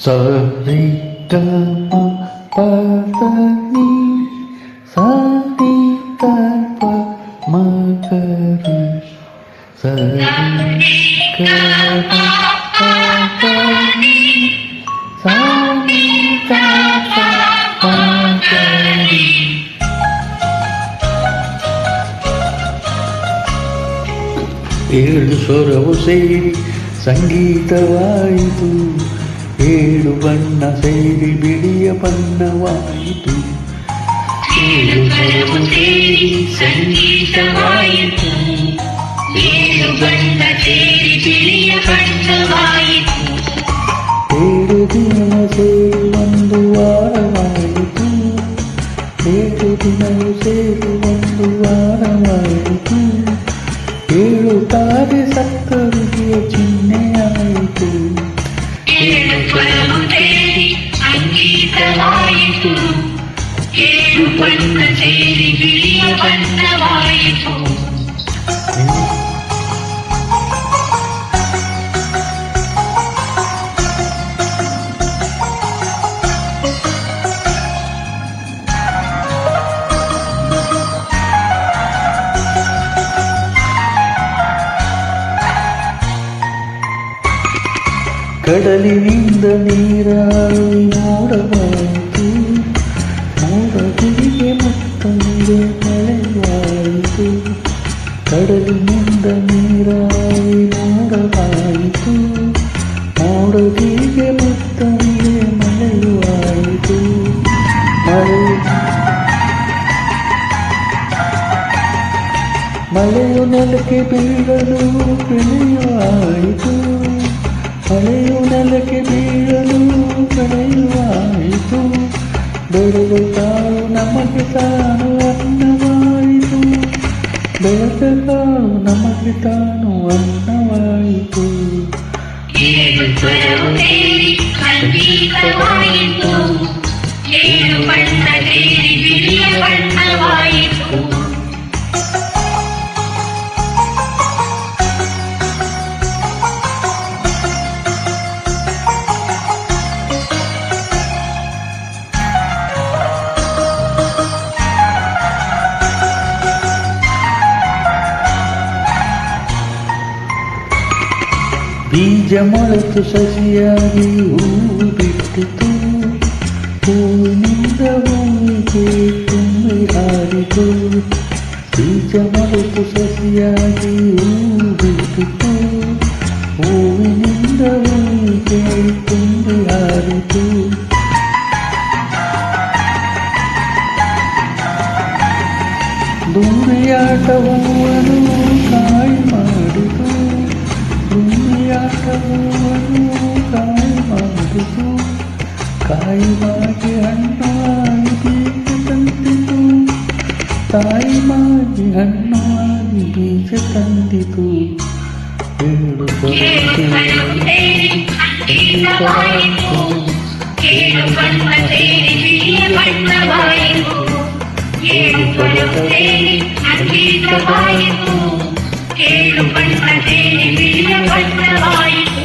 ಸರಿ ಗ ಮ ಪ ದ ನಿ ಸ ನಿ ದ ಪ ಮ ಗ ರಿ ಸರಿ ಗ ಮ ಪ ದ ನಿ ಸ ನಿ ದ ಪ ಮ ಗ ರಿ. ಏಳು ಸ್ವರವು ಸೇರಿ ಸಂಗೀತವಾಯಿತು, ಏಳು ಬಣ್ಣ ಸೇರಿ ಬಿಳಿಯ ಬಣ್ಣವಾಯಿತು. ಏಳು ಸ್ವರವು ಸೇರಿ ಸಂಗೀತವಾಯಿತು, ಏಳು ಬಣ್ಣ ಸೇರಿ ಬಿಳಿಯ ಬಣ್ಣವಾಯಿತು. ಏಳು ದಿನ ಸೇರಿ ಒಂದು ವಾರವಾಯಿತು, ಏಳು ದಿನವು ಸೇರಿ ಒಂದು ವಾರವಾಯಿತು. ಏಳು ತಾರೆ ಸತ್ತರಿಗೆ ಚಿಹ್ನೆಯಾಯಿತು. ಏಳು ಸ್ವರವು ಸೇರಿ ಸಂಗೀತವಾಯಿತು, ಏಳು ಬಣ್ಣ ಸೇರಿ ಬಿಳಿಯ ಬಣ್ಣವಾಯಿತು. ಕಡಲಿನಿಂದ ನೀರಾವಿ ಮೋಡವಾಯಿತು, ಮೋಡಗಳಿಗೆ ಮುತ್ತಂಗೆ ಮಳೆಯಾಯಿತು. ಕಡಲಿನಿಂದ ನೀರಾವಿ ಮೋಡವಾಯಿತು, ಮೋಡಗಳಿಗೆ ಮುತ್ತಂಗೆ ಮಳೆಯಾಯಿತು. ಮಳೆಯು ನೆಲಕ್ಕೆ ಬೀಳಲು ಬೆಳೆಯುವಾಯಿತು, ಮಳೆಯು ನೆಲಕ್ಕೆ ಬೀಳಲು ಬೆಳೆಯುವಾಯಿತು. ಬೆಳೆದ ಕಾಳು ನಮಗೆ ತಾನು ಅನ್ನವಾಯಿತು, ಬೆಳೆದ ಕಾಳು ನಮಗೆ ತಾನು ಅನ್ನವಾಯಿತು. ಏಳು ಸ್ವರವು ಸೇರಿ ಸಂಗೀತವಾಯಿತು, ಏಳು ಬಣ್ಣ ಸೇರಿ ಬಿಳಿಯ ಬಣ್ಣವಾಯಿತು. ಬೀಜ ಮೊಳೆತು ಸಸಿಯಾಗಿ ಹೂವು ಬಿಟ್ಟಿತು, ಹೂವಿನಿಂದ ಹೂವಿಗೆ ತುಂಬಿ ಹಾರಿತು. ಬೀಜ ಮೊಳೆತು ಸಸಿಯಾಗಿ ಹೂವು ಬಿಟ್ಟಿತು, ಹೂವಿನಿಂದ ಹೂವಿಗೆ ತುಂಬಿ ಹಾರಿತು. ದುಂಬಿಯಾಟ ಹೂವನ್ನು ಕಾಯಿ ಮಾಡಿತು, ದುಂಬಿಯಾಟವನ್ನು ಕಾಯಿ ಮಾಡಿತು. ಕಾಯಿ ಮಾಗಿ ಹಣ್ಣಾಗಿ ಬೀಜ ತಂದಿತು, ತಾಯಿ ಮಾಗಿ ಹಣ್ಣಾಗಿ ಬೀಜ ತಂದಿತು. ಏಳು ಸ್ವರವು ಸೇರಿ ಸಂಗೀತವಾಯಿತು, ಏಳು ಬಣ್ಣ ಸೇರಿ ಬಿಳಿಯ ಬಣ್ಣವಾಯಿತು. ಏಳು ಸ್ವರವು ಸೇರಿ ಸಂಗೀತವಾಯಿತು, ಏಳು ಬಣ್ಣ ಸೇರಿ ಬಿಳಿಯ ಬಣ್ಣವಾಯಿತು.